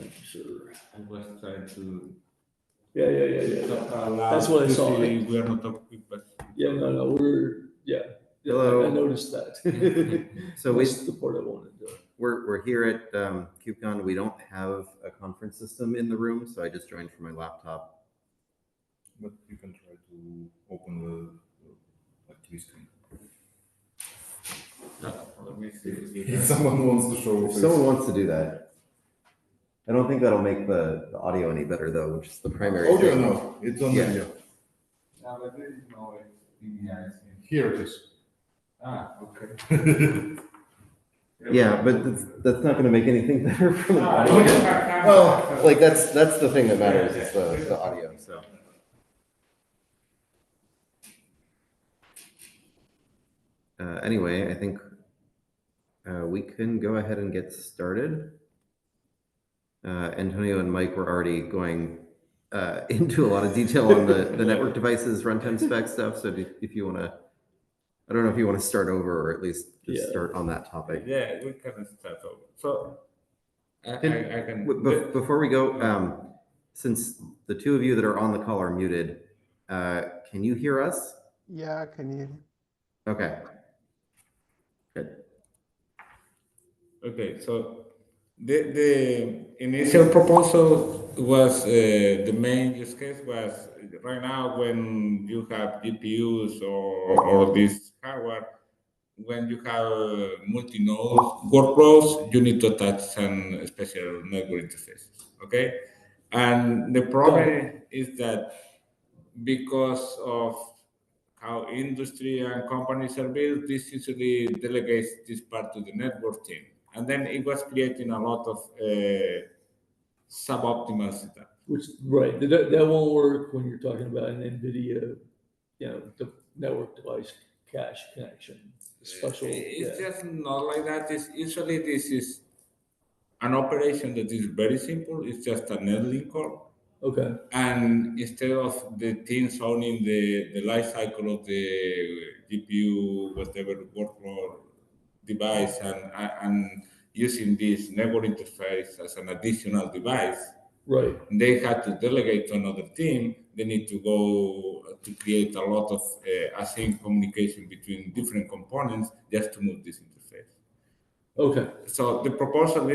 Thank you, sir. I was trying to. Yeah. That's That's what I saw. We are not talking, but Yeah, no, yeah. Hello. I noticed that. So That's the part I wanted to. we're here at KubeCon. We don't have a conference system in the room, so I just joined from my laptop. But you can try to open the TV screen. let me see. If someone wants to show If face. someone wants to do that, I don't think that'll make the audio any better though, which is the primary Audio, thing. no, it's on Yeah. video. But there is no linear. Here it is. Okay. Yeah, but that's not going to make anything better from the audio. Okay. Well, like that's the thing that matters is the audio. So. Anyway, I think we can go ahead and get started. Antonio and Mike were already going into a lot of detail on the network devices, runtime spec stuff. So if you want to, I don't know if you want to start over or at least just start on that topic. Yeah, we can start over. So I can. Before we go, since the two of you that are on the call are muted, can you hear us? Yeah, can you? Okay. Good. Okay, so the initial proposal was the main use case was right now when you have GPUs or this hardware, when you have multi-node workloads, you need to attach some special network interfaces. Okay, and the problem is that because of how industry and companies are built, this usually delegates this part to the network team. And then it was creating a lot of suboptimal setup. Which, right, that won't work when you're talking about an NVIDIA, the network device cache connection. Special. It's just not like that. It's usually this is an operation that is very simple. It's just a netlink call. Okay. And instead of the teams owning the life cycle of the GPU, whatever workload device, and using this network interface as an additional device, right, they had to delegate to another team. They need to go to create a lot of async communication between different components just to move this interface. Okay. So the proposal,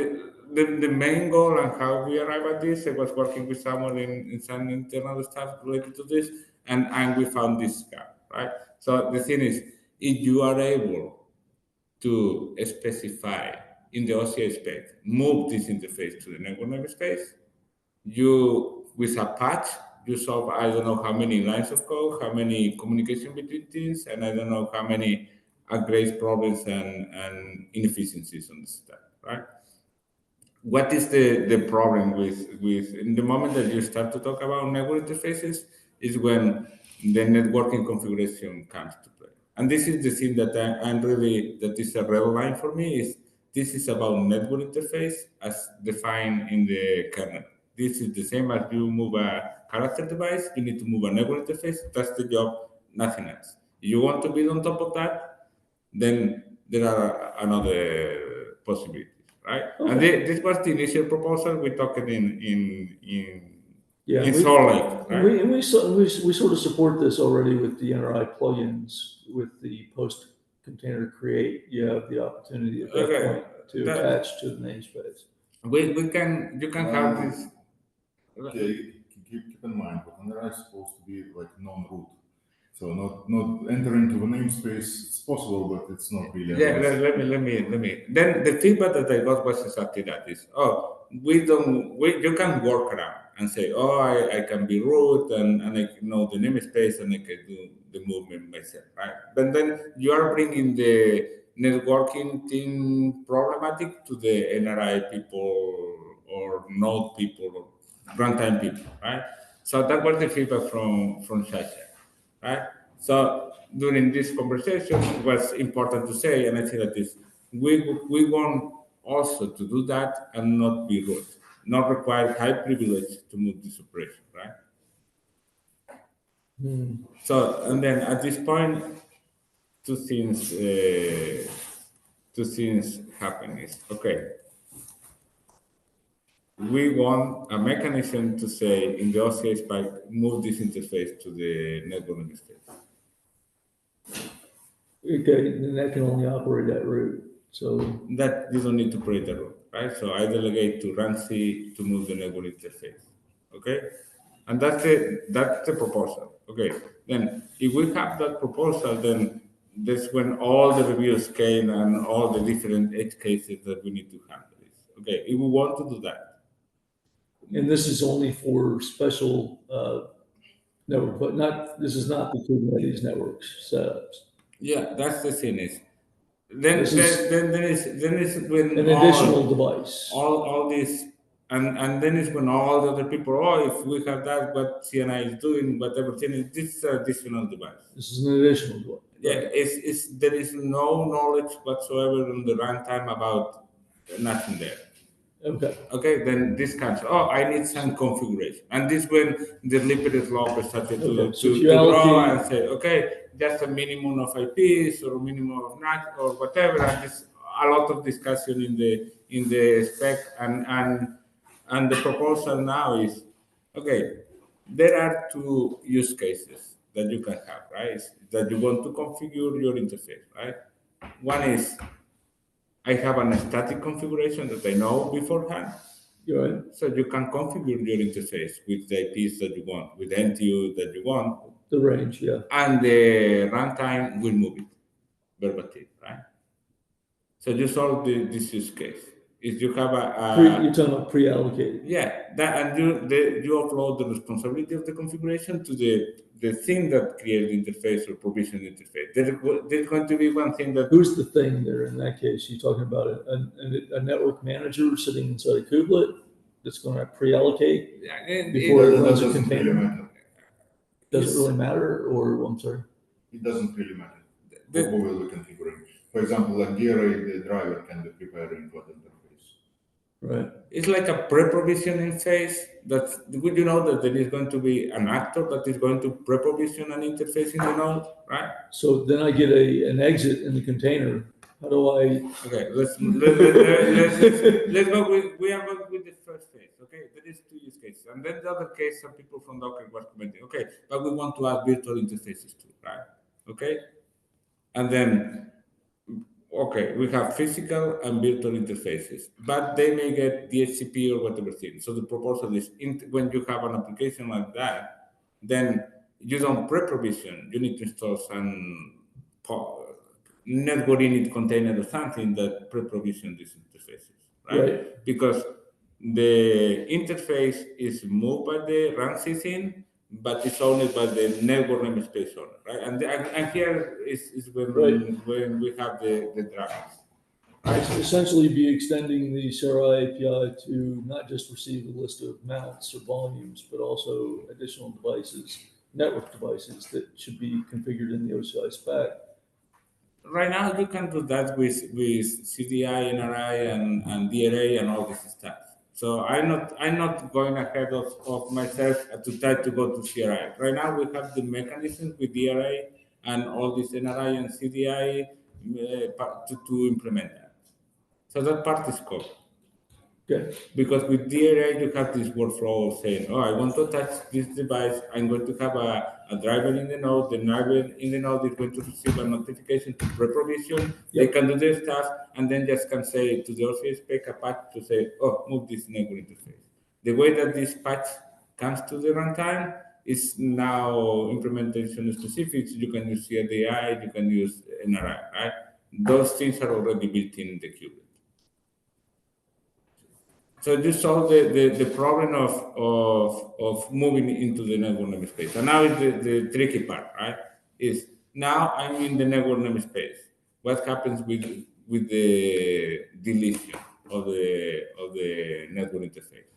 the main goal and how we arrived at this, I was working with someone in some internal stuff related to this, and we found this gap, right? So the thing is, if you are able to specify in the OCI space, move this interface to the network namespace, you, with a patch, you solve, I don't know how many lines of code, how many communication between teams, and I don't know how many grace problems and inefficiencies on the stack, right? What is the problem with in the moment that you start to talk about network interfaces is when the networking configuration comes to play. And this is the thing that I'm really, that is a red line for me, is this is about network interface as defined in the kernel. This is the same as you move a character device, you need to move a network interface, that's the job, nothing else. If you want to build on top of that, then there are another possibilities, right? Okay. And this was the initial proposal we talked in Salt Lake, right? And we sort of support this already with the NRI plugins with the post container create. You have the opportunity at that point to attach to the namespace. You can have this. Okay, keep in mind, but NRI is supposed to be like non-root. So not entering to the namespace, it's possible, but it's not really. Yeah, let me. Then the feedback that I got was exactly that: is you can work around and say, I can be root and I know the namespace and I can do the movement myself, right? But then you are bringing the networking team problematic to the NRI people or node people or runtime people, right? So that was the feedback from Sasha. Right? So during this conversation, it was important to say, and I think that is, we want also to do that and not be root, not require high privilege to move this operation, right? So, and then at this point, two things happen is, okay, we want a mechanism to say in the OCI spike, move this interface to the network namespace. Okay, then that can only operate that route. So That you don't need to create a route, right? So I delegate to RANC to move the network interface. Okay, and that's the proposal. Okay, then if we have that proposal, then that's when all the reviews came and all the different edge cases that we need to handle this. Okay, if we want to do that, and this is only for special network, but not, this is not the Kubernetes networks setups. yeah, that's the thing is. Then This is then is when an additional device. all this and then is when all the other people, oh, if we have that, what CNI is doing, what everything is, this is an additional device. This is an additional device. Yeah, it's there is no knowledge whatsoever on the runtime about nothing there. Okay. Okay, then this comes, oh, I need some configuration. And this when the Lippert developer started to draw and say, okay, just a minimum of IPs or a minimum of NAT or whatever. And this a lot of discussion in the spec and the proposal now is, okay, there are two use cases that you can have, right? That you want to configure your interface, right? One is I have a static configuration that I know beforehand. Right. So you can configure your interface with the IPs that you want, with the NTU that you want. The range, yeah. And the runtime will move it verbatim, right? So you solve this use case. If you have You're talking about pre-allocated. yeah, that and you offload the responsibility of the configuration to the thing that creates the interface or provision the interface. There's going to be one thing that. Who's the thing there in that case? You're talking about a network manager sitting inside a kubelet that's going to pre-allocate before it runs a container? Does it really matter, or I'm sorry? It doesn't really matter. Who will be configuring? For example, like DRA, the driver can be preparing for the interface. Right. It's like a pre-provisioning phase. That would you know that there is going to be an actor that is going to pre-provision an interface in the node, right? So then I get an exit in the container. How do I? Okay, let's go with we are going with the first phase. Okay, there is two use cases, and then the other case, some people from Docker was commenting. Okay, but we want to add virtual interfaces too, right? Okay, and then. Okay, we have physical and virtual interfaces, but they may get DHCP or whatever thing. So the proposal is when you have an application like that, then you don't pre-provision. You need to install some network init container or something that pre-provision these interfaces, right? Because the interface is moved by the RANC thing, but it's owned by the network namespace owner, right? And here is when we have the drivers. Right. Essentially be extending the CRI API to not just receive a list of mounts or volumes, but also additional devices, network devices that should be configured in the OCI spec. Right now, you can do that with CDI, NRI, and DRA and all this stuff. So I'm not going ahead of myself to try to go to CRI. Right now we have the mechanisms with DRA and all this NRI and CDI to implement that. So that part is covered. Okay. Because with DRA you have this workflow of saying, oh, I want to touch this device, I'm going to have a driver in the node, the driver in the node is going to receive a notification to pre-provision, they can do their stuff, and then just can say to the OCI spec a patch to say, oh, move this network interface. The way that this patch comes to the runtime is now implementation specific. You can use CDI, you can use NRI, right? Those things are already built in the kubelet. So you solve the problem of moving into the network namespace. And now is the tricky part, right? Is now I'm in the network namespace. What happens with the deletion of the network interface?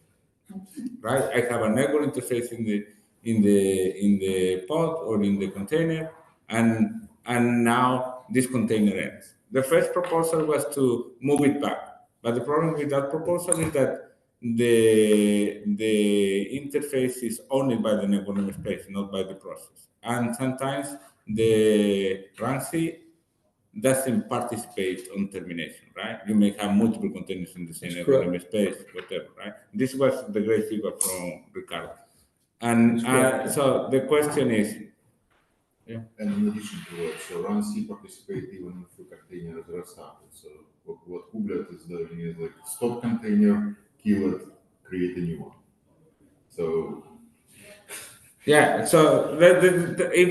Right? I have a network interface in the pod or in the container, and now this container ends. The first proposal was to move it back. But the problem with that proposal is that the interface is owned by the network namespace, not by the process. And sometimes the RANC doesn't participate on termination, right? You may have multiple containers in the same That's correct. namespace, whatever, right? This was the great feedback from Ricardo. And That's correct. so the question is, And in addition to that, so run C participate even if the container is restarted. So what Kubelet is doing is like stop container, kill it, create a new one. So yeah, so it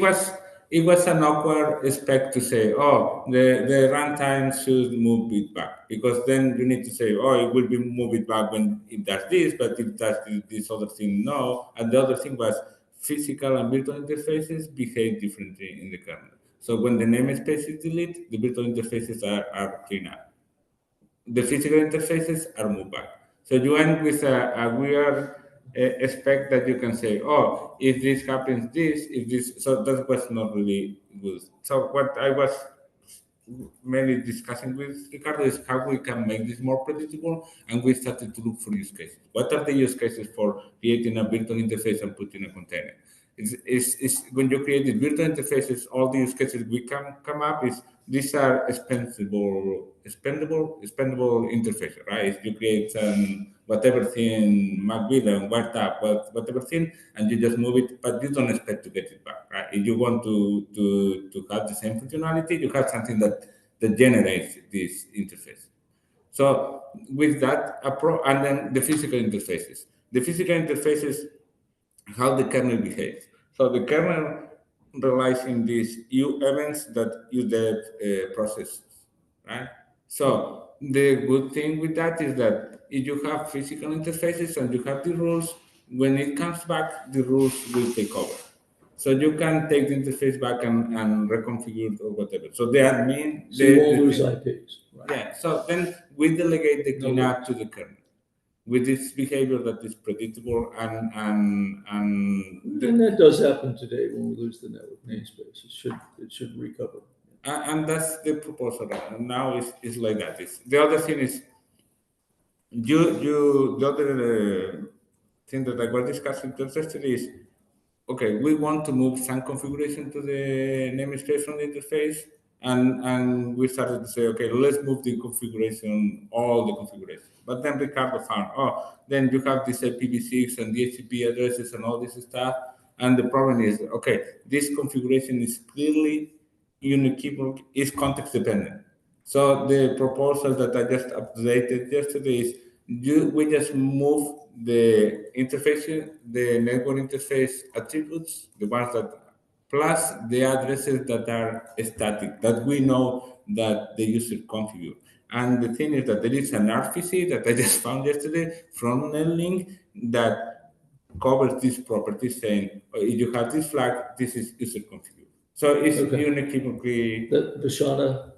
was an awkward spec to say, oh, the runtime should move it back, because then you need to say, oh, it will be move it back when it does this, but if it does this other thing, no. And the other thing was physical and virtual interfaces behave differently in the kernel. So when the namespace is deleted, the virtual interfaces are cleaned up. The physical interfaces are moved back. So you end with a weird spec that you can say, oh, if this happens, if this, so that was not really good. So what I was mainly discussing with Ricardo is how we can make this more predictable, and we started to look for use cases. What are the use cases for creating a virtual interface and putting a container? It's when you create the virtual interfaces, all the use cases we can come up is these are expendable interfaces, right? If you create whatever thing, MacBean and WhatsApp, whatever thing, and you just move it, but you don't expect to get it back, right? If you want to have the same functionality, you have something that generates this interface. So with that approach, and then the physical interfaces. The physical interfaces, how the kernel behaves. So the kernel relies in these U events that use that processes, right? So the good thing with that is that if you have physical interfaces and you have the rules, when it comes back, the rules will take over. So you can take the interface back and reconfigure it or whatever. So the admin, So you won't lose IPs. Right. yeah. So then we delegate the cleanup to the kernel with this behavior that is predictable and that does happen today when we lose the network namespace. It should recover. And that's the proposal. And now it's like that. The other thing is the other thing that I was discussing yesterday is, okay, we want to move some configuration to the namespace from the interface, and we started to say, okay, let's move the configuration, all the configuration. But then Ricardo found, then you have this IPv6 and DHCP addresses and all this stuff. And the problem is, okay, this configuration is clearly unique, is context dependent. So the proposal that I just updated yesterday is we just move the interface, the network interface attributes, the ones that, plus the addresses that are static, that we know that the user configured. And the thing is that there is an RPC that I just found yesterday from Netlink that covers these properties, saying, if you have this flag, this is user configured. So it's unequivocally. That Vishana,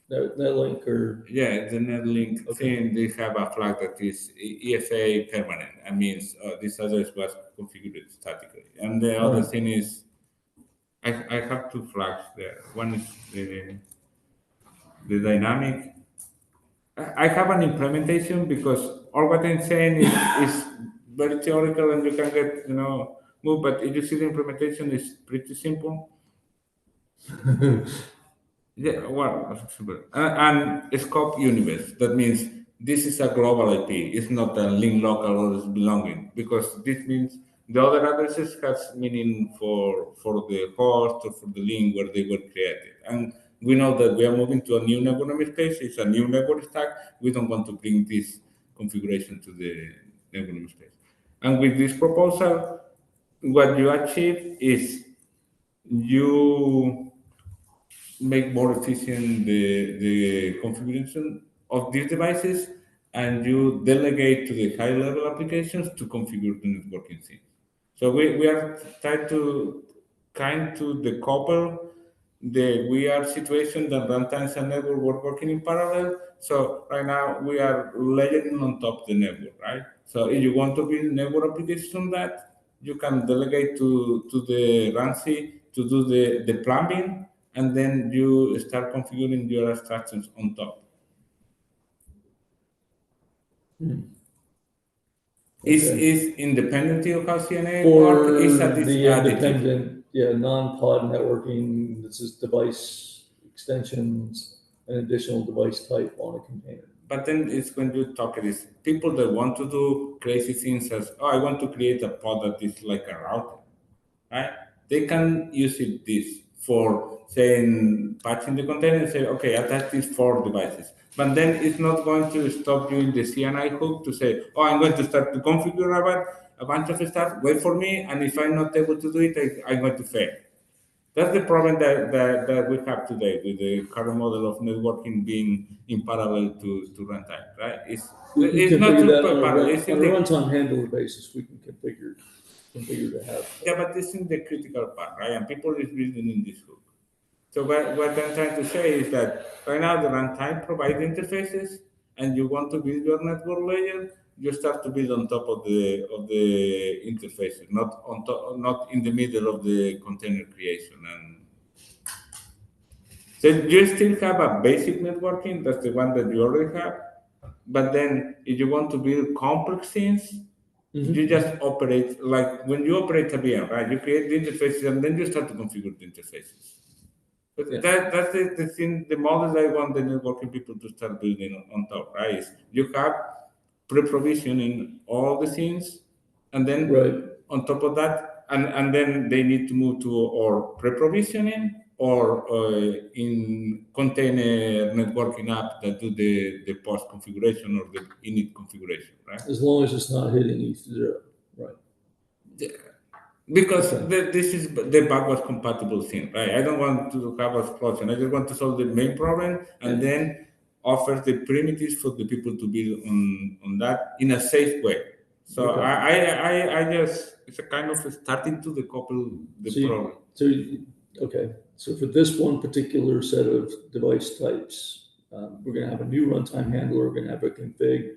that link or yeah, the Netlink thing, they have a flag that is EFA permanent. That means this address was configured statically. And the other thing is, I have two flags there. One is the dynamic. I have an implementation because all what I'm saying is very theoretical and you can get, move, but if you see the implementation is pretty simple. Yeah, well, and scope universe. That means this is a global IP. It's not a link local or it's belonging, because this means the other addresses has meaning for the host or for the link where they were created. And we know that we are moving to a new network namespace. It's a new network stack. We don't want to bring this configuration to the network namespace. And with this proposal, what you achieve is you make more efficient the configuration of these devices, and you delegate to the high-level applications to configure the networking thing. So we are trying to decouple the weird situation that runtimes and network were working in parallel. So right now we are layering on top of the network, right? So if you want to build network applications on that, you can delegate to the RANSI to do the plumbing, and then you start configuring your abstractions on top. Is independent of how CNA for work? Is that the independent, non-pod networking? This is device extensions. an additional device type on a container. But then it's when you talk this people that want to do crazy things as, oh, I want to create a pod that is like a router, right? They can use this for saying patching the container and say, okay, attach these 4 devices. But then it's not going to stop you in the CNI hook to say, oh, I'm going to start to configure a bunch of stuff, wait for me, and if I'm not able to do it, I'm going to fail. That's the problem that we have today with the current model of networking being in parallel to runtime, right? It's We not configure too that on parallel. a It's in runtime handler basis. We can configure to have. yeah, but this is the critical part, right? And people is building in this hook. So what I'm trying to say is that right now the runtime provides interfaces, and you want to build your network layer, you start to build on top of the interfaces, not on top, not in the middle of the container creation. And so you still have a basic networking, that's the one that you already have. But then if you want to build complex things, you just operate like when you operate a VM, right? You create the interfaces and then you start to configure the interfaces. But Yeah. that's the thing, the model I want the networking people to start building on top, right? Is you have pre-provisioning all the things, and then Right. on top of that, and then they need to move to or pre-provisioning or in container networking app that do the post configuration or the init configuration, right? As long as it's not hitting ETH0, right? Because Okay. this is the backwards compatible thing, right? I don't want to have a explosion. I just want to solve the main problem and then offer the primitives for the people to build on that in a safe way. So Okay. I just it's a kind of starting to decouple the problem. Okay. So for this one particular set of device types, we're going to have a new runtime handler. We're going to have a config.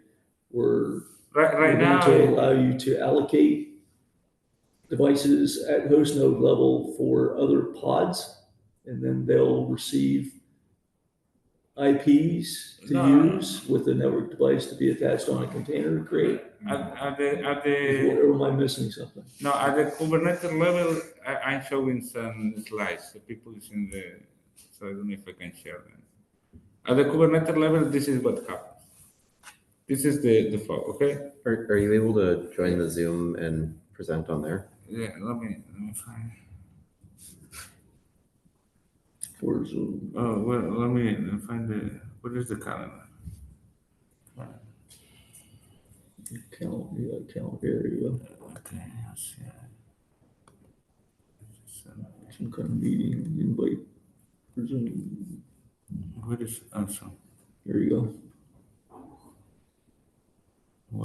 We're Right going now, to allow you to allocate devices at host node level for other pods, and then they'll receive IPs to use with the network device to be attached on a container to create. at the Or am I missing something? no, at the Kubernetes level, I'm showing some slides. So people is in the so I don't know if I can share them. At the Kubernetes level, this is what happens. This is the flow, okay? Are you able to join the Zoom and present on there? Yeah, let me find. For Zoom. Oh well, let me find the what is the calendar? Calendar, there you go. Okay, let's see. Some kind of meeting invite for Zoom. What is also? There you go.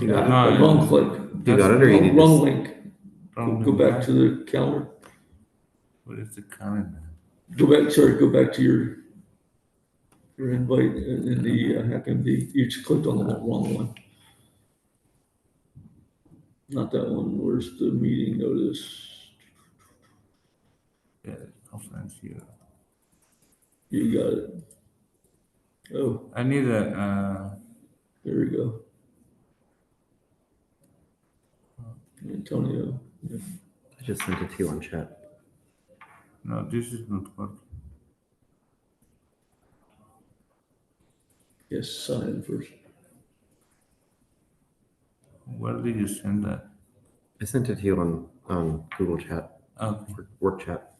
You got it? No, Wrong click. You got it, or you need Wrong to? link. Go back to the calendar. What is the calendar? Go back to your invite in the HackMD. You just clicked on the wrong one. Not that one. Where's the meeting notice? Yeah, conference here. You got it. Oh, I need a. there we go. Antonio. Yeah. I just sent it to you on chat. No, this is not working. Yes, sign in first. Where did you send that? I sent it to you on Google Chat, Okay. work chat.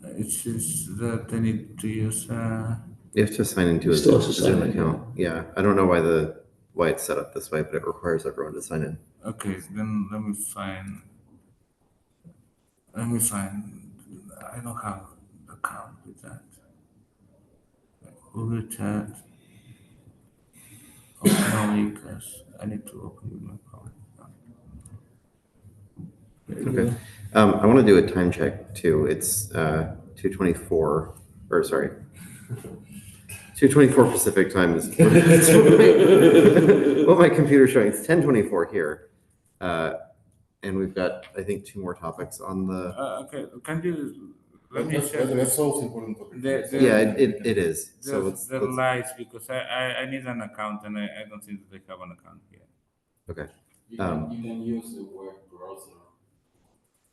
It says that I need to use. You have to sign into a Still has to sign Zoom in, account. Yeah, I don't know why it's set up this way, but it requires everyone to sign in. Okay, then let me find. Let me find. I don't have an account with that. Google Chat. Oh, no, because I need to open my account. There you Okay. go. I want to do a time check too. It's 2:24, or sorry, 2:24 Pacific time is what my computer's showing. It's 10:24 here, and we've got I think 2 more topics on the. Okay, can you let me check That's also important topic. Yeah, it is. So the lights because I need an account and I don't think that I have an account here. Okay. You can use the web browser.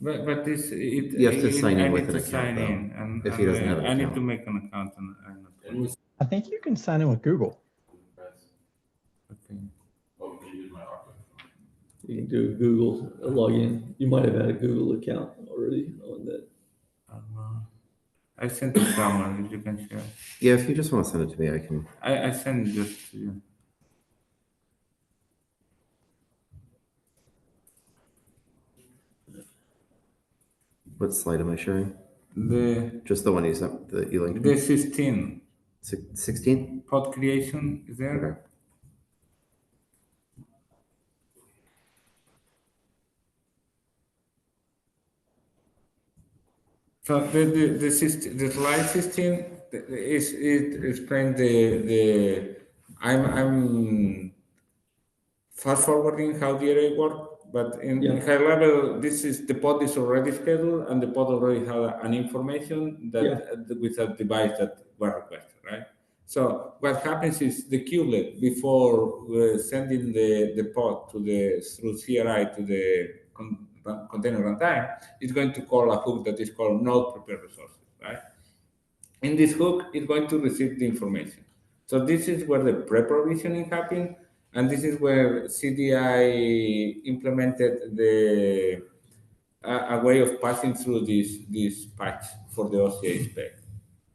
But this it You have to sign in I with need an to account, sign though, in, and, if he doesn't have an I need account. to make an account, and I'm not. I think you can sign in with Google. Okay. You can do Google login. You might have had a Google account already on that. I sent it someone. If you can share. Yeah, if you just want to send it to me, I can. I sent just to you. What slide am I sharing? The Just the one you sent, that you linked me? the 16 16? pod creation is there. Okay. So the slide 16 is it explains the I'm fast forwarding how the array works, but in high level, this is the pod is already scheduled and the pod already has an information that with a device that was requested, right? So what happens is the kubelet before sending the pod to the through CRI to the container runtime is going to call a hook that is called node prepare resources, right? In this hook, it's going to receive the information. So this is where the pre-provisioning happens, and this is where CDI implemented a way of passing through this patch for the OCI spec.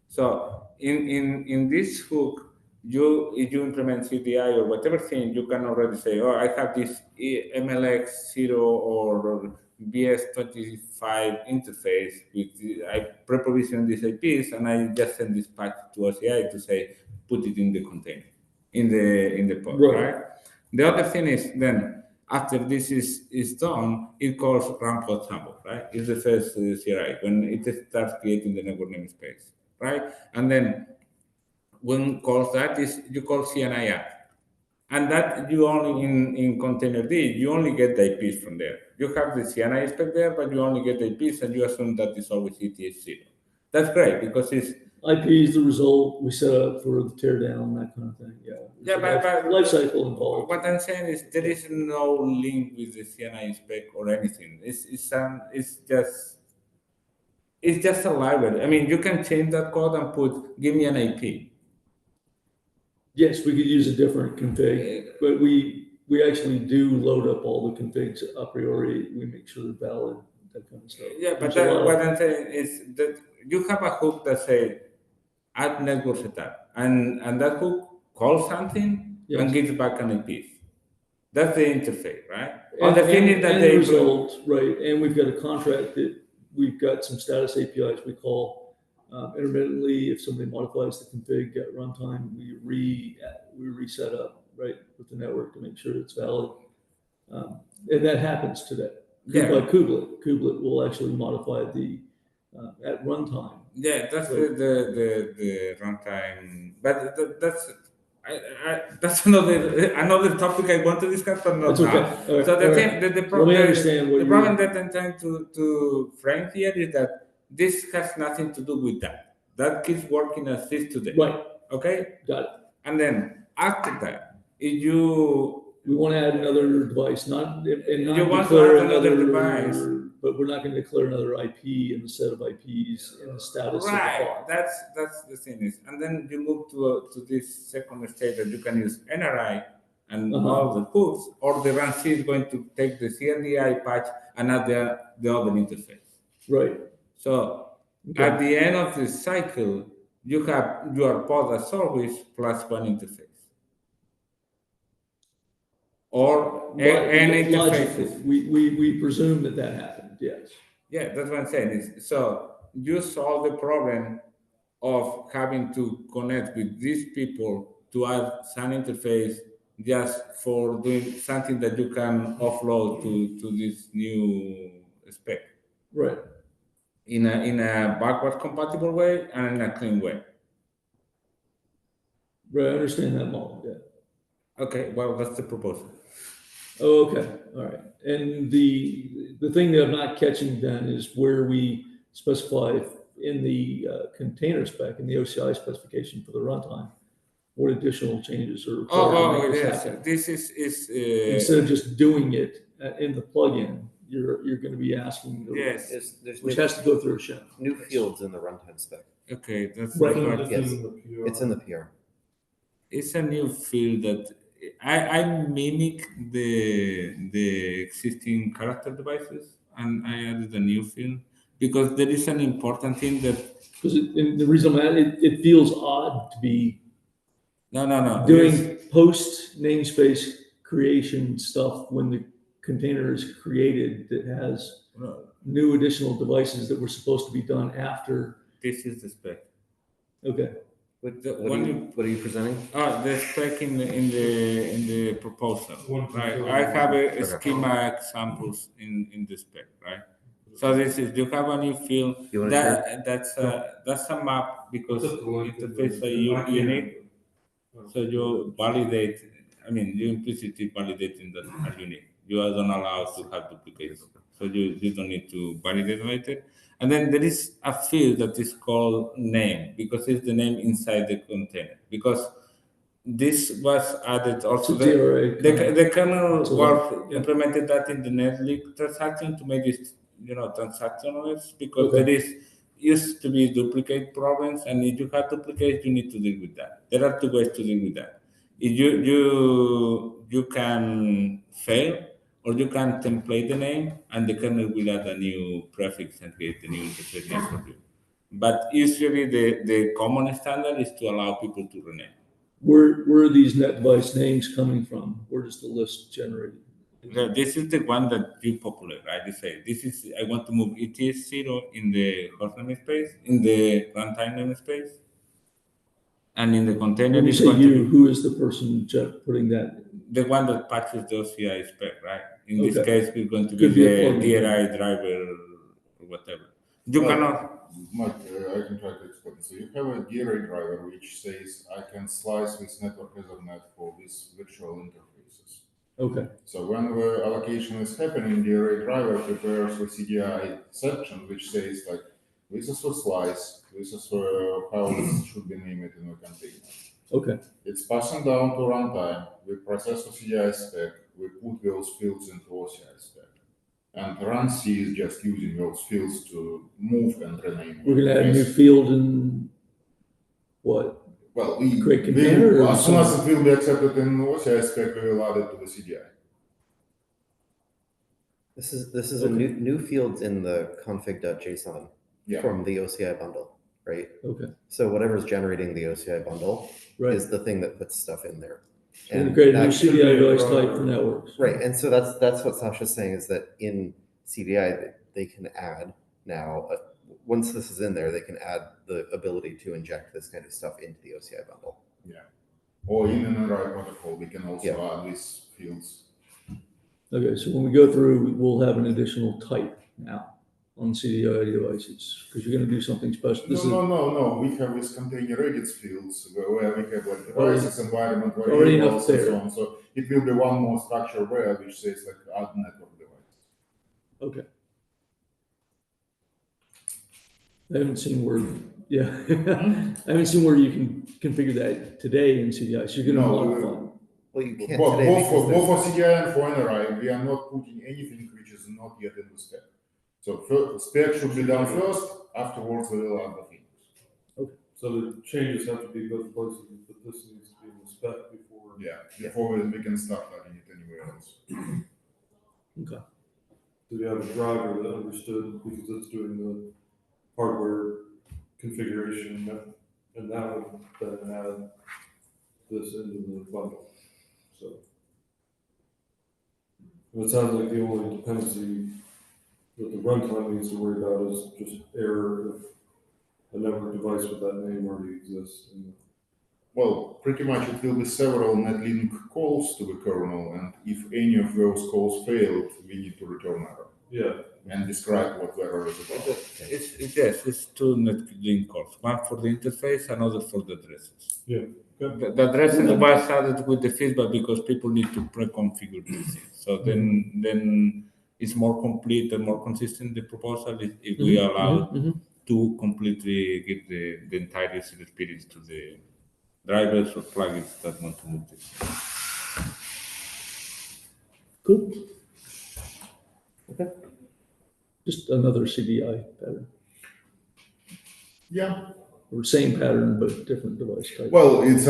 So in this hook, if you implement CDI or whatever thing, you can already say, oh, I have this MLX 0 or BS25 interface with I pre-provision these IPs, and I just send this patch to OCI to say put it in the container, in the pod, right? The other thing is then after this is done, it calls run pod sample, right? It's the first CRI when it starts creating the network namespace, right? And then when calls that is you call CNI app. And that you only in container D, you only get the IPs from there. You have the CNI spec there, but you only get the IPs and you assume that is always ETH0. That's great because it's IP is the result we set up for the teardown, that kind of thing. Yeah, but life cycle involved. What I'm saying is there is no link with the CNI spec or anything. It's just a library. I mean, you can change that code and put give me an IP. Yes, we could use a different config, but we actually do load up all the configs a priori. We make sure they're valid, that kind of stuff. Yeah, but what I'm saying is that you have a hook that says add network setup, and that hook calls something and gives back an IP. That's the interface, right? And the thing is that the result, right? And we've got a contract that we've got some status APIs we call intermittently. If somebody modifies the config at runtime, we reset up, right, with the network to make sure it's valid. And that happens today. Like Kubelet will actually modify the at runtime. Yeah, that's the runtime, but that's another topic I want to discuss, but not now. Okay. So the problem that I'm trying to frame here is that this has nothing to do with that. That keeps working as this today. Right. Okay. Got it. And then after that, if we want to add another device, not declare another device, but we're not going to declare another IP in the set of IPs in the status of the pod. That's the thing is, and then you move to this second stage that you can use NRI and all the hooks, or the RANC is going to take the CNDI patch and add the other interface. Right. So at the end of the cycle, you have your pod as service plus one interface. Or any interfaces. We presume that happened, yes. Yeah, that's what I'm saying. So you solve the problem of having to connect with these people to add some interface just for doing something that you can offload to this new spec. Right. In a backward compatible way and in a clean way. Right, I understand that model, yeah. Okay, well, that's the proposal. Oh, okay, all right. And the thing that I'm not catching then is where we specify in the container spec, in the OCI specification for the runtime, what additional changes are required. Yes. This is instead of just doing it in the plugin, you're going to be asking, Yes. There's which has to go through a shell. new fields in the runtime spec. Okay, that's Right. what Yes, it's in the PR. it's a new field that I mimic the existing character devices, and I added a new field because there is an important thing that Because and the reason it feels odd to be no doing this- post namespace creation stuff when the container is created that has no, new additional devices that were supposed to be done after. this is the spec. Okay. What are you presenting? The spec in the proposal, right? I have a schema examples in the spec, right? So this is you have a new field You want to share? that's a map because interface are unique. So you validate. I mean, you implicitly validating that are unique. You are not allowed to have duplicates. So you don't need to validate it. And then there is a field that is called name because it's the name inside the container. Because this was added also. To DRA The kernel So, was yeah. implemented that in the netleak transaction to make it, transactionless because Okay. there is used to be duplicate problems, and if you have duplicates, you need to deal with that. There are two ways to deal with that. If you can fail, or you can template the name, and the kernel will add a new prefix and create a new interface name for you. But usually the common standard is to allow people to rename. Where are these net device names coming from? Where does the list generate? This is the one that you populate, right? You say, this is, I want to move ETS0 in the host namespace, in the runtime namespace, and in the container When you is say going to you, be who is the person putting that? the one that patches the OCI spec, right? In this Okay. case, we're going to be Could be a the plugin. DRI driver or whatever. You cannot. Mike, I can try to explain. So you have a DRA driver which says I can slice with network Ethernet for these virtual interfaces. Okay. So when the allocation is happening, DRA driver prepares the CDI section which says like this is for slice, this is for how this should be named in the container. Okay. It's passing down to runtime. We process OCI spec. We put those fields into OCI spec. And run C is just using those fields to move and rename. We're going to add a new field in what? Well, Create container or as soon as something? it will be accepted in OCI spec, we will add it to the CDI. This is a new fields in the config.json Yeah. from the OCI bundle, right? Okay. So whatever's generating the OCI bundle Right. is the thing that puts stuff in there. We're going to create a new that should CDI be- device type for networks. Right, and so that's what Sasha's saying is that in CDI they can add now. Once this is in there, they can add the ability to inject this kind of stuff into the OCI bundle. Yeah. Or in an NRI protocol, we can also add these fields. Okay. So when we go through, we'll have an additional type now on CDI devices because you're going to do something special. No. We have these container edits fields where we have like devices, environment, already variables, enough and so there. on. So it will be one more structure where which says like add network device. Okay. I haven't seen where, yeah, I haven't seen where you can configure that today in CDI. So you're going to modify. Well, you can't Both today because both for CDI and for NRI, we are not putting anything which is not yet in the spec. So spec should be done first, afterwards we will add the things. So the changes have to be both places, but this needs to be in the spec before. Yeah, before we can start adding it anywhere else. Okay. Do we have a driver that understood because it's doing the hardware configuration and now then add this into the bundle. So it sounds like the only dependency that the runtime needs to worry about is just error if a network device with that name already exists. Well, pretty much it will be several netlink calls to the kernel, and if any of those calls failed, we need to return error. Yeah. And describe what the error is about. It's two netlink calls, one for the interface, another for the addresses. Yeah. The addresses was added with the feedback because people need to pre-configure these things. So then it's more complete and more consistent, the proposal, if we allow to completely give the entire user experience to the drivers or plugins that want to move this. Cool. Just another CDI pattern, Yeah. or same pattern, but different device type. Well, it's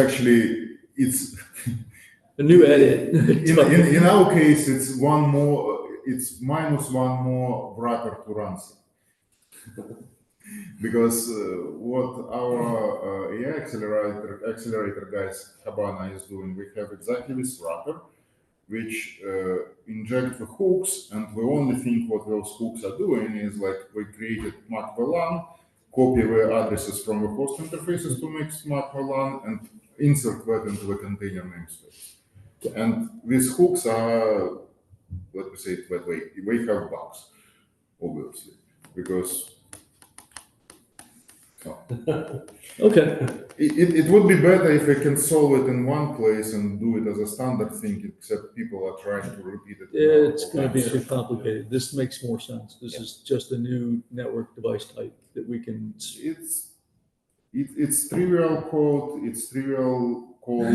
A new edit. in our case, it's one more. It's minus one more wrapper to run. Because what our AI accelerator guys Habana is doing, we have exactly this wrapper, which inject the hooks, and the only thing what those hooks are doing is like we created Mac VLAN, copy the addresses from the host interfaces to make Mac VLAN, and insert that into the container namespace. And these hooks are, let me say it that way, they have bugs, obviously, because Okay, it would be better if I can solve it in one place and do it as a standard thing, except people are trying to repeat it. it's gonna be too complicated. This makes more sense. This is just a new network device type that we can. It's trivial code. It's trivial calls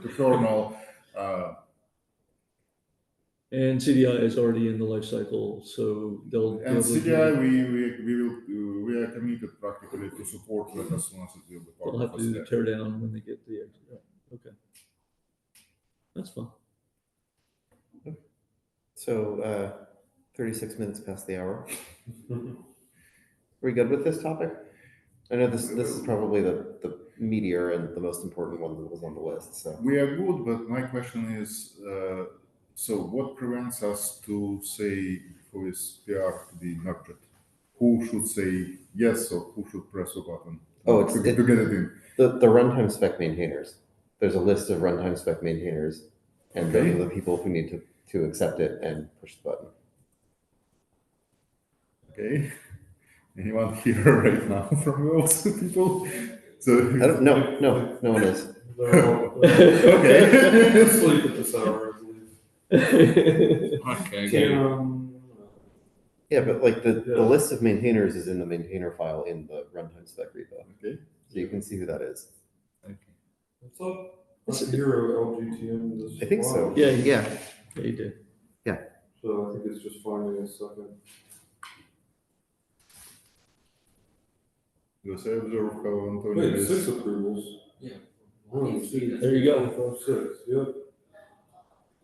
to kernel. And CDI is already in the life cycle, so they'll. And they'll CDI, do- we are committed practically to support that as soon as it will be part They'll have of to do the us. tear down when they get the extra. Okay. That's fine. So 36 minutes past the hour. Are we good with this topic? I know this is probably the meatier and the most important one that was on the list. So We are good, but my question is, so what prevents us to say for this PR to be nurtured? Who should say yes or who should press a button to get it in? the runtime spec maintainers. There's a list of runtime spec maintainers, and those are the people who need to accept it and push the button. Okay. Anyone here right now from those people? So No one is. Okay. Sleep at this hour, I believe. Okay. Yeah, but like the list of maintainers is in the maintainer file in the runtime spec repo. Okay. So you can see who that is. It's a hero LGTM. I think so. Yeah, Yeah. Yeah, you did. So I think it's just finding a second. Because I observe how Antonio Wait, is. 6 approvals. Yeah. There you go. 6, yep.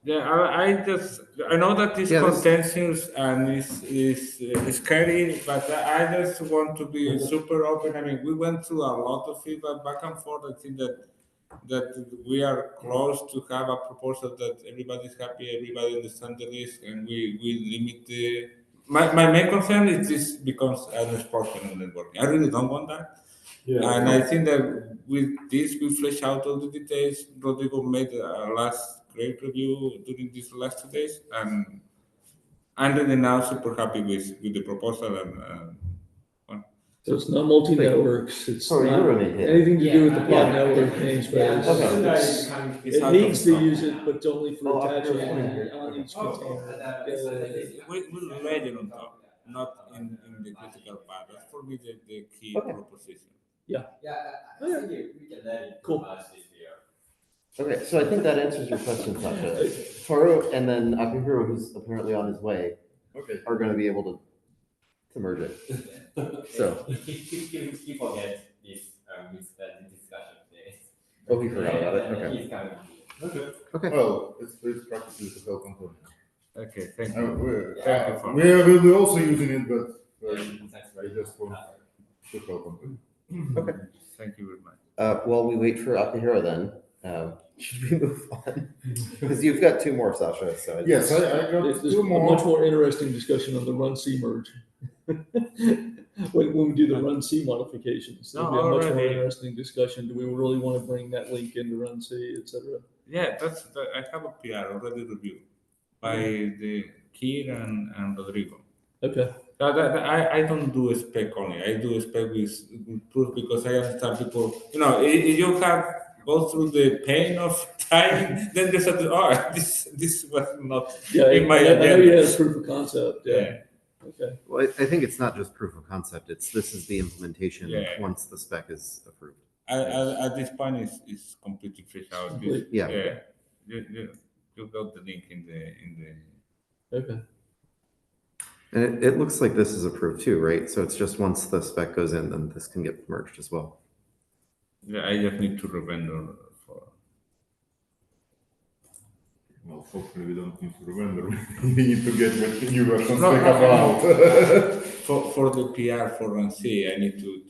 Yeah, I know that it's Yeah, contentious and is scary, but I just want to be super open. I mean, we went through a lot of feedback back and forth. I think that we are close to have a proposal that everybody's happy, everybody understands the risk, and we limit the. My main concern is this becomes an exportable networking. I really don't want that. Yeah. And I think that with this, we flesh out all the details. Rodrigo made a last great review during these last 2 days, and I'm really now super happy with the proposal. So it's not multi-networks, it's Oh, not you're a maintainer. anything to do with the pod Yeah. network namespace. Okay. It's It out needs of to stock. use it, but only for Oh, attaching okay. on each container. We laid it on top, not in the critical part. That's for me the key Okay. proposition. Yeah, I think we can let it Cool. pass this year. Okay, so I think that answers your question, Sasha. Toru and then Akihiro, who's apparently on his way, Okay. are going to be able to merge it. So. He forget this discussion today. Oh, he forgot about it. Okay. He's coming. Okay. Well, it's practically to help Antonio. Okay, thank you. We're also using it, but Thanks I very just want much. to help Antonio. Okay. Thank you very much. While we wait for Akihiro then, should we move on? Because you've got 2 more, Sasha. So Yes, I got There's 2 a more. much more interesting discussion on the run C merge. When we do the run C modifications, there'll be a much more already. interesting discussion. Do we really want to bring that link into run C, et cetera? Yeah, I have a PR already reviewed by the Kir and Rodrigo. Okay, I don't do spec only. I do spec with proof because I understand people. If you have go through the pain of time, then there's this was not yeah, in my I know agenda. you had proof of concept, yeah, Yeah. okay. well, I think it's not just proof of concept. This is the implementation Yeah. once the spec is approved. At this point, is completely fresh out. Complete. Yeah. You got the link in the Okay. And it looks like this is approved too, right? So it's just once the spec goes in, then this can get merged as well. Yeah, I just need to revender for. Well, hopefully we don't need to remember. We need to get what the new version No, spec no, about. For the PR for RunC, I need to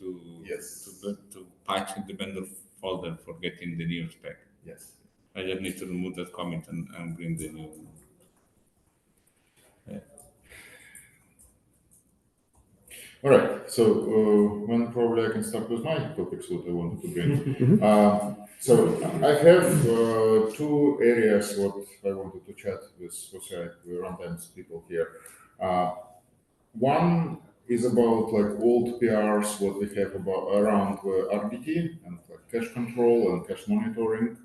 Yes. to patch in the vendor folder for getting the new spec. Yes. I just need to remove that comment and bring the new. All right. So when probably I can start with my topics what I wanted to bring. So I have two areas what I wanted to chat with OCI runtimes people here. One is about like old PRs, what we have about around RDT and like cache control and cache monitoring.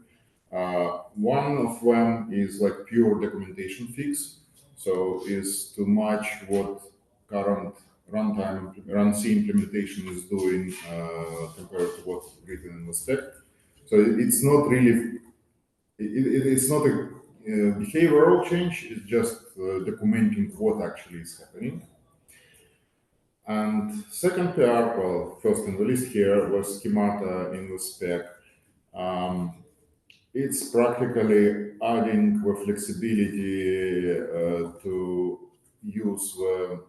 One of them is like pure documentation fix. So is to match what current runtime RunC implementation is doing compared to what's written in the spec. So it's not really, it's not a behavioral change, it's just documenting what actually is happening. And second PR, well, first in the list here was schemata in the spec. It's practically adding the flexibility to use the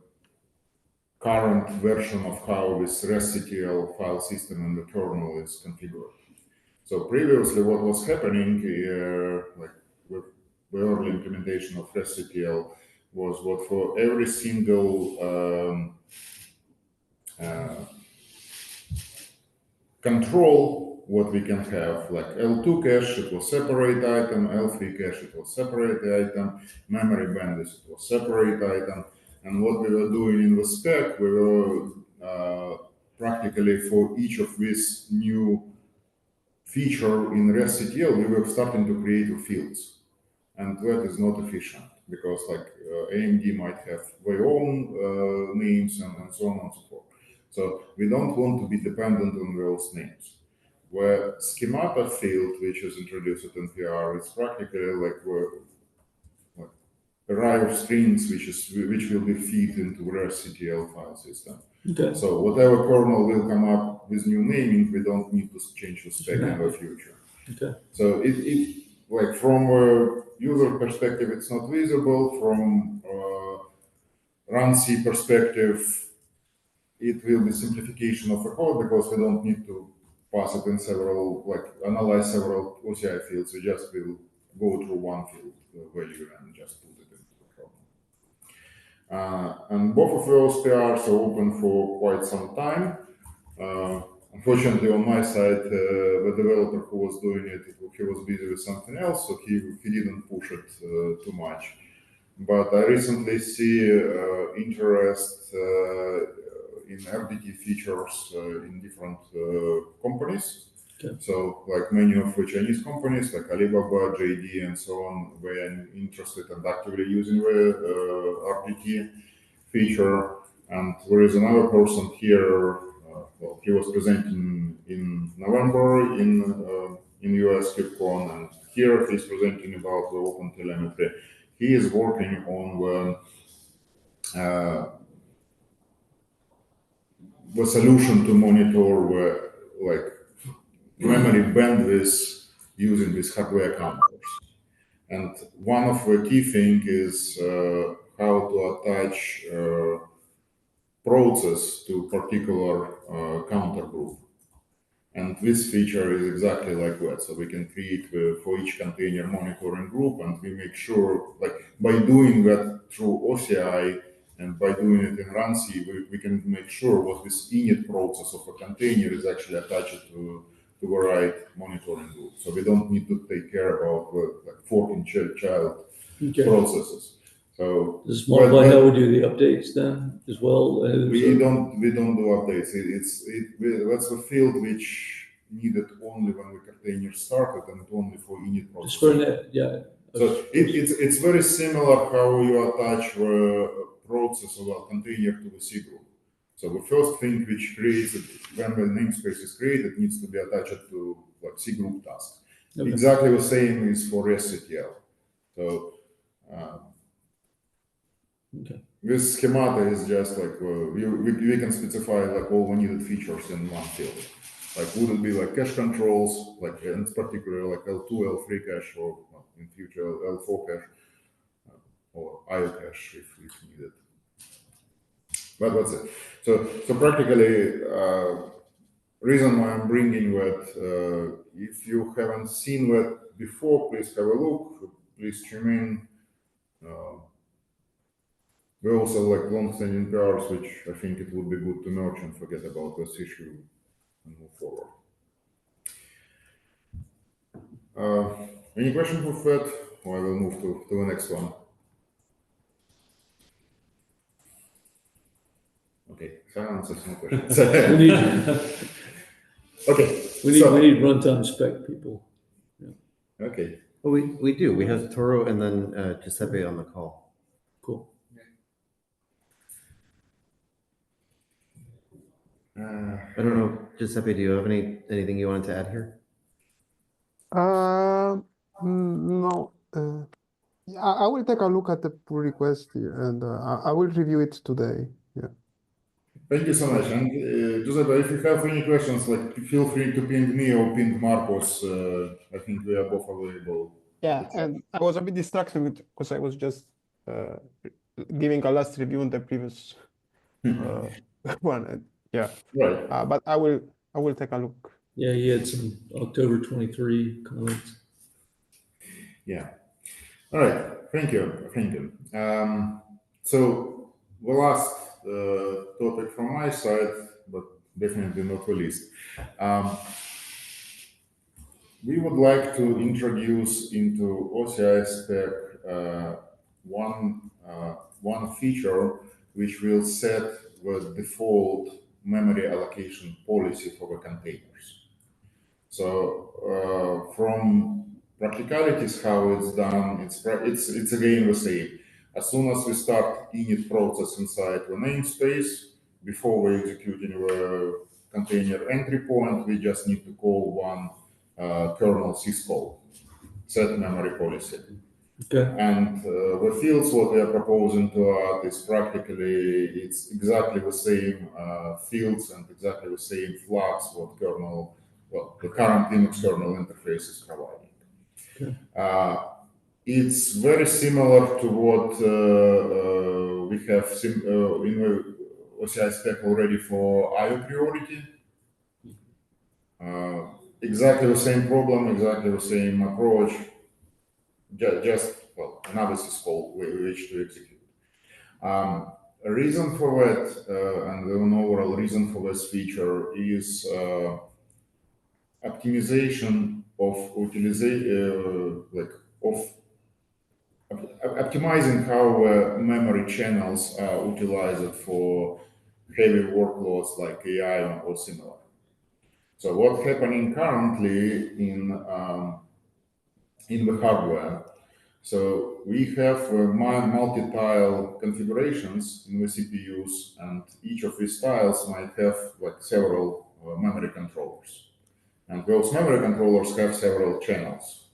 current version of how this RESTCTL file system in the kernel is configured. So previously what was happening like with the early implementation of RESTCTL was what for every single control what we can have, like L2 cache, it was separate item, L3 cache, it was separate item, memory bandwidth, it was separate item. And what we were doing in the spec, we were practically for each of these new feature in RESTCTL, we were starting to create fields. And that is not efficient because like AMD might have their own names and so on and so forth. So we don't want to be dependent on those names. Where schemata field, which is introduced in PR, is practically like like array of strings which will be fed into RESTCTL file system. Okay. So whatever kernel will come up with new naming, we don't need to change the spec in the future. Okay. So it like from a user perspective, it's not visible. From RunC perspective, it will be simplification of the code because we don't need to pass it in several, like analyze several OCI fields. We just will go through one field value and just put it into the problem. And both of those PRs are open for quite some time. Unfortunately, on my side, the developer who was doing it, he was busy with something else, so he didn't push it too much. But I recently see interest in RDT features in different companies. Okay. So, like many of the Chinese companies, like Alibaba, JD, and so on, they are interested and actively using the RDT feature. And there is another person here. Well, he was presenting in November in US KubeCon, and here he's presenting about the open telemetry. He is working on the solution to monitor like memory bandwidth using these hardware counters. And one of the key things is how to attach process to particular counter group. And this feature is exactly like that. So we can create for each container monitoring group, and we make sure, like by doing that through OCI and by doing it in RunC, we can make sure what this init process of a container is actually attached to the right monitoring group. So we don't need to take care of like forking child processes. So does this modify how we do the updates then as well? We don't do updates. That's a field which needed only when the container started and only for init process. Just for that, yeah. So it's very similar how you attach the process of a container to the C group. So the first thing which creates it, when the namespace is created, needs to be attached to like C group task. Okay. Exactly the same is for RESTCTL. So Okay. This schemata is just like we can specify like all the needed features in one field. Like would it be like cache controls, like in particular like L2, L3 cache, or in future L4 cache, or IO cache if needed. But that's it. So practically, reason why I'm bringing that, if you haven't seen that before, please have a look. Please tune in. We also like long-standing PRs, which I think it would be good to merge and forget about this issue and move forward. Any questions with that? Or I will move to the next one. Okay, silence is no questions. We need, Okay. we need runtime spec people. Okay. Well, we do. We have Toro and then Giuseppe on the call. Cool. I don't know, Giuseppe, do you have anything you wanted to add here? No. I will take a look at the pull request here, and I will review it today. Yeah. Thank you so much. And Giuseppe, if you have any questions, like feel free to ping me or ping Marcos. I think we are both available. Yeah, and I was a bit distracted because I was just giving a last review on the previous one. Yeah. Right. But I will take a look. Yeah, he had some October 23 comments. Yeah. All right. Thank you. So the last topic from my side, but definitely not the least. We would like to introduce into OCI spec one feature which will set the default memory allocation policy for the containers. So from practicalities, how it's done, it's again the same. As soon as we start init process inside the namespace, before we execute the container entry point, we just need to call one kernel syscall, set memory policy. Okay. And the fields what we are proposing to add is practically, it's exactly the same fields and exactly the same flags what the current Linux kernel interface is providing. Okay. It's very similar to what we have in the OCI spec already for IO priority. Exactly the same problem, exactly the same approach, just another syscall which to execute. A reason for that, and an overall reason for this feature is optimization of optimizing how memory channels are utilized for heavy workloads like AI or similar. So what's happening currently in the hardware? So we have multi-tile configurations in the CPUs, and each of these tiles might have like several memory controllers. And those memory controllers have several channels.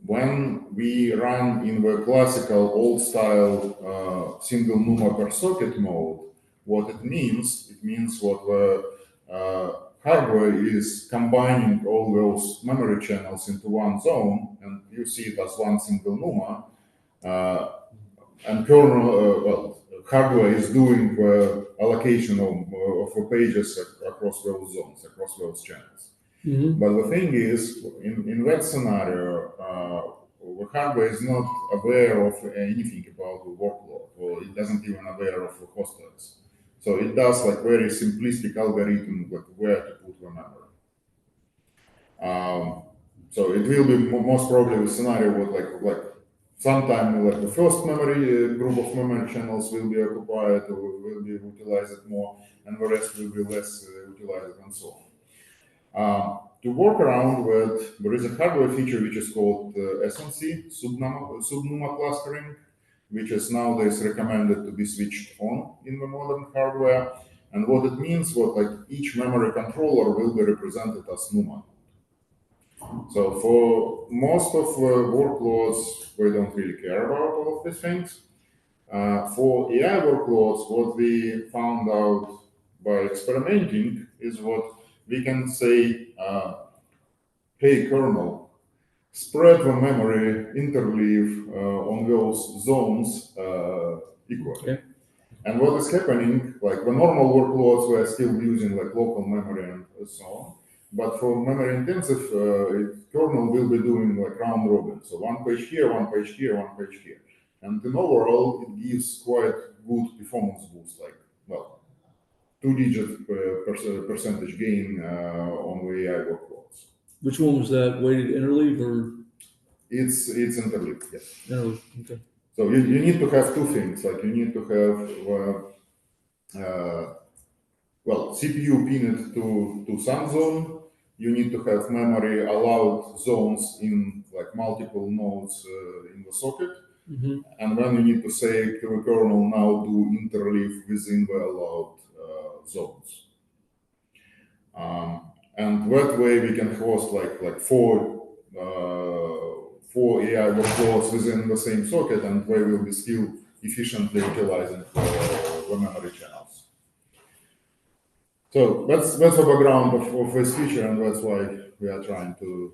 When we run in the classical old-style single NUMA per socket mode, what it means what the hardware is combining all those memory channels into one zone, and you see it as one single NUMA, and kernel, hardware is doing the allocation of the pages across those zones, across those channels. Mm-hmm. But the thing is, in that scenario, the hardware is not aware of anything about the workload, or it doesn't even aware of the hostess. So it does like very simplistic algorithm, like where to put the memory. So it will be most probably a scenario with like sometime like the first memory group of memory channels will be occupied or will be utilized more, and the rest will be less utilized and so on. To work around with, there is a hardware feature which is called SNC, subNUMA clustering, which is nowadays recommended to be switched on in the modern hardware. And what it means, like each memory controller will be represented as NUMA. So for most of workloads, we don't really care about all of these things. For AI workloads, what we found out by experimenting is what we can say, hey kernel, spread the memory interleave on those zones equally. Okay. And what is happening, like the normal workloads, we are still using like local memory and so on. But for memory intensive, kernel will be doing like round robin. So one page here, one page here, one page here. And in overall, it gives quite good performance boost, like, well, 2-digit percentage gain on the AI workloads. Which one was that? Weighted interleave or It's interleaved, yes. interleave? Okay. So you need to have two things, like you need to have, well, CPU pinned to some zone. You need to have memory allowed zones in like multiple nodes in the socket. Mm-hmm. And then you need to say to the kernel now do interleave within the allowed zones. And that way we can host like four AI workloads within the same socket, and they will be still efficiently utilizing the memory channels. So that's the background of this feature, and that's why we are trying to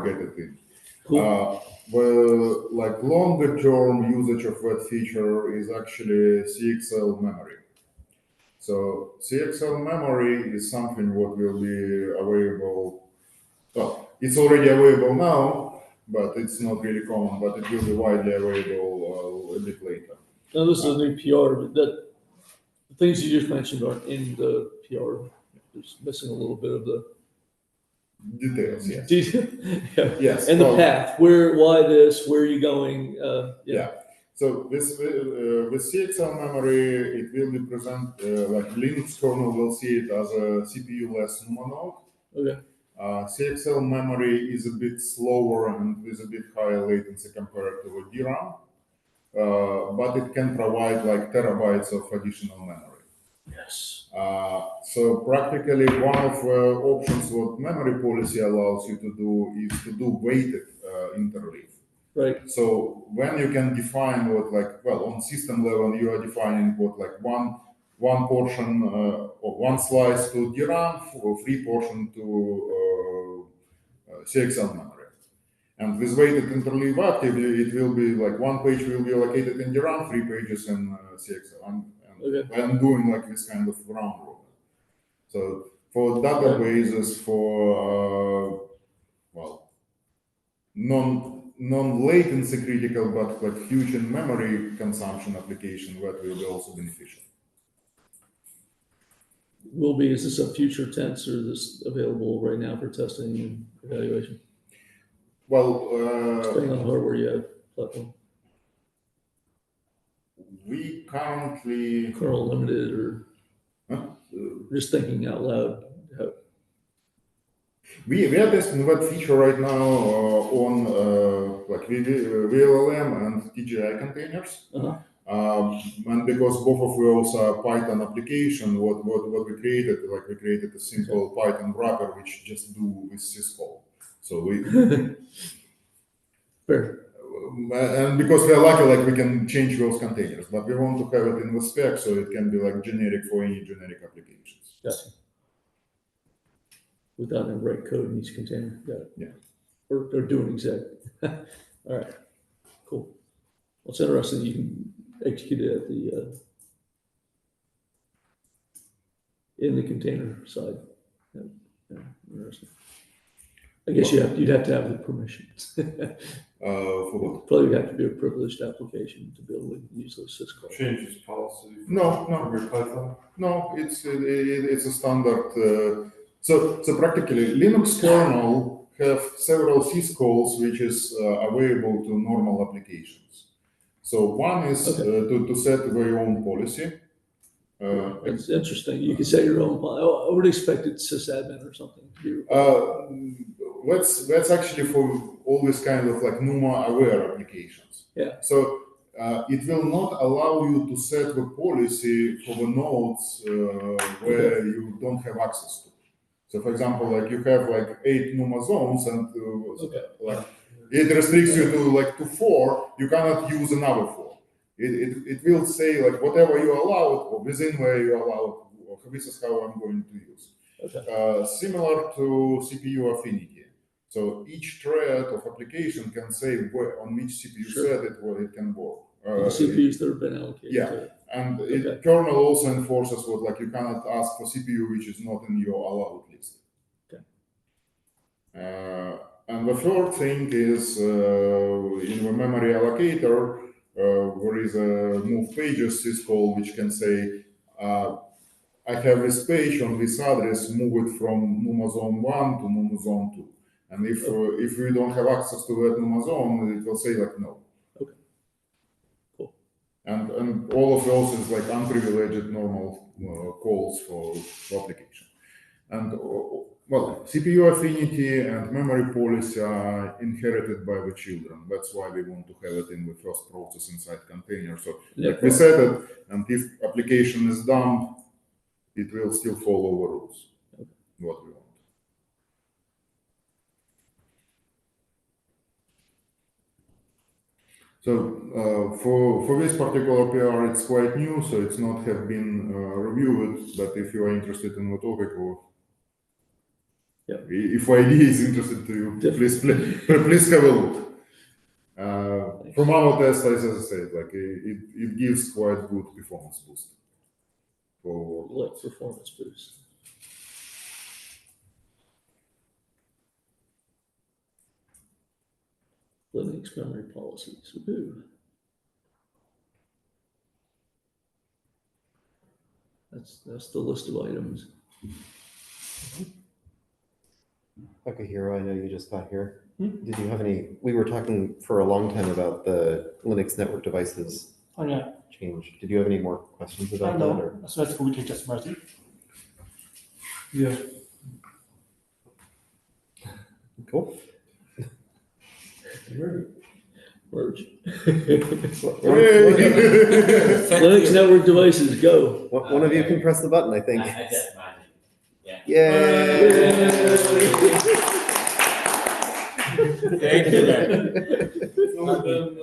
get it in. Cool. The like longer term usage of that feature is actually CXL memory. So CXL memory is something what will be available. Well, it's already available now, but it's not really common. But it will be widely available a bit later. Now this is a new PR, but the things you just mentioned aren't in the PR. There's missing a little bit of the Details, yes. yeah. Yes. And the well, path, why this, where are you going? Yeah. So this with CXL memory, it will be present like Linux kernel will see it as a CPU-less NUMA node. Okay. CXL memory is a bit slower and with a bit higher latency compared to a DRAM, but it can provide like terabytes of additional memory. Yes. So practically one of the options what memory policy allows you to do is to do weighted interleave. Right. So when you can define what like, well, on system level, you are defining what like one portion or one slice to DRAM, or 3 portion to CXL memory. And with weighted interleave active, it will be like one page will be allocated in DRAM, 3 pages in CXL. Okay. I'm doing like this kind of round robin. So for databases, for well, non-latency critical, but like huge in memory consumption application, that will be also beneficial. Will be, is this a future tense or is this available right now for testing and evaluation? Well, Depending on the hardware you have, platform, we currently kernel limited, or just thinking out loud. we are testing that feature right now on like VLLM and TGI containers. And because both of those are Python application, what we created, like we created a simple Python wrapper which just do with syscall. So we Fair. and because we are lucky, like we can change those containers, but we want to have it in the spec so it can be like generic for any generic applications. Gotcha. Without them write code in each container. Got it. Yeah. Or doing exactly. All right. Cool. Well, it's interesting. You can execute it at the in the container side. Yeah. Interesting. I guess you'd have to have the permissions. For what? Probably have to be a privileged application to be able to use those syscalls. Changes policy. No. From your Python. No, it's a standard. So practically, Linux kernel have several syscalls which is available to normal applications. So one is to set your own policy. That's interesting. You can set your own. I would expect it's sysadmin or something to be. That's actually for all this kind of like NUMA aware applications. Yeah. So it will not allow you to set the policy for the nodes where you don't have access to. So for example, like you have like 8 NUMA zones and like it restricts you to 4, you cannot use another 4. it will say like whatever you allowed or within where you allowed, or this is how I'm going to use. Okay. Similar to CPU affinity. So each thread of application can say where, on which CPU Sure. set it can work. The CPUs that have been allocated yeah. to it. And Okay. kernel also enforces what, like you cannot ask for CPU which is not in your allowed list. Okay. And the third thing is in the memory allocator, there is a move pages syscall which can say, I have this page on this address, move it from NUMA zone 1 to NUMA zone 2. And if we don't have access to that NUMA zone, it will say like no. Okay. Cool. And all of those is like unprivileged normal calls for application. And well, CPU affinity and memory policy are inherited by the children. That's why we want to have it in the first process inside container. So like we set it, and if application is dumb, it will still follow the rules, what we want. So for this particular PR, it's quite new, so it's not have been reviewed. But if you are interested in the topic, or if ID is interested to you, please have a look. From our test, as I said, like it gives quite good performance boost. Like performance boost. Linux memory policies. Woo. That's the list of items. Okay, Hero, I know you just got here. Did you have any? We were talking for a long time about the Linux network devices Oh, yeah. change. Did you have any more questions about that? Or? So that's we can just merge it. Yeah. Cool. Merge. Hey! Linux network devices, go. One of you can press the button, I think. I just managed. Yeah. Yay! Thank you. Sometime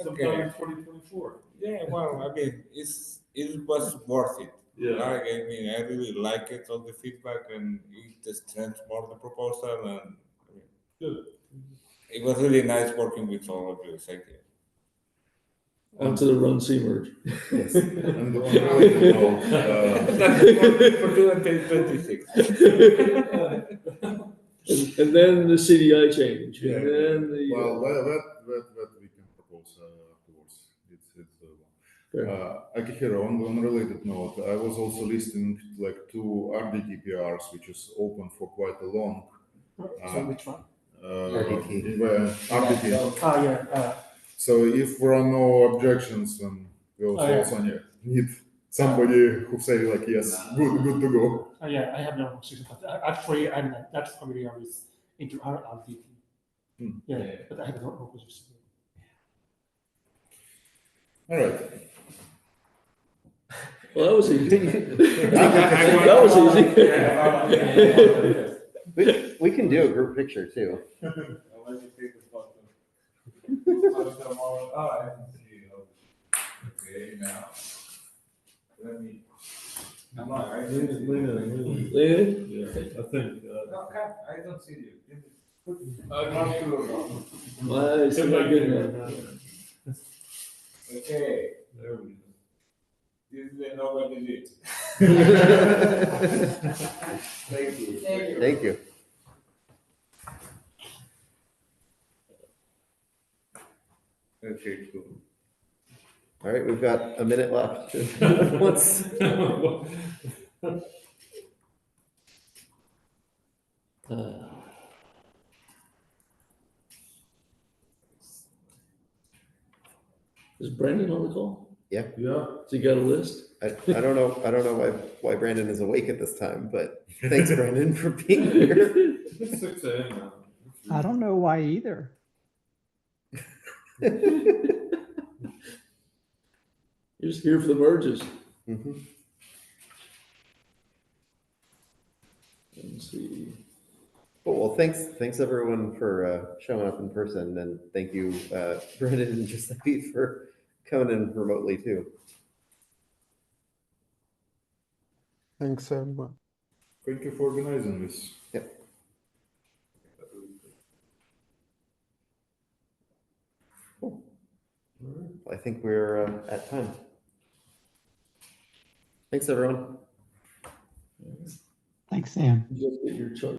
in 2024. Yeah, well, I mean, it was worth it. Yeah. Like, I mean, I really like it, all the feedback, and it strengthens more the proposal, and I mean, Good. it was really nice working with all of you. Thank you. Onto the run C merge. Yes. And on related note, That's for 2026. And then the CDI change. Yeah. And then the. well, that we can propose afterwards. Akihiro, on related note, I was also listing like 2 RDT PRs, which is open for quite a long. So which one? RDT. RDT. Oh, yeah. So if there are no objections, then we also need somebody who say like, yes, good to go. Yeah, I have no position, but actually, I'm not familiar with into RDT. Yeah, but I have no position. All right. Well, that was easy. That That was easy. We can do a group picture too. Oh, I can see you. Okay, now. Let me. I'm not, right? Lean in. Yeah, I think. No, I don't see you. Not too long. Why, still not good enough. Okay, There we go. this is the nobody did. Thank you. Thank you. Okay, cool. All right, we've got a minute left. Let's. Is Brendan on the call? Yeah. Has he got a list? I don't know why Brandon is awake at this time, but thanks, Brandon, for being here. It's 6 a.m. now. I don't know why either. You're just here for the merges. Mhm. Let's see. Cool. Well, thanks everyone for showing up in person, and thank you, Brandon and Giuseppe, for coming in remotely too. Thanks, everyone. Thank you for organizing this. I think we're at time. Thanks, everyone. Thanks, Sam. Just get your chart.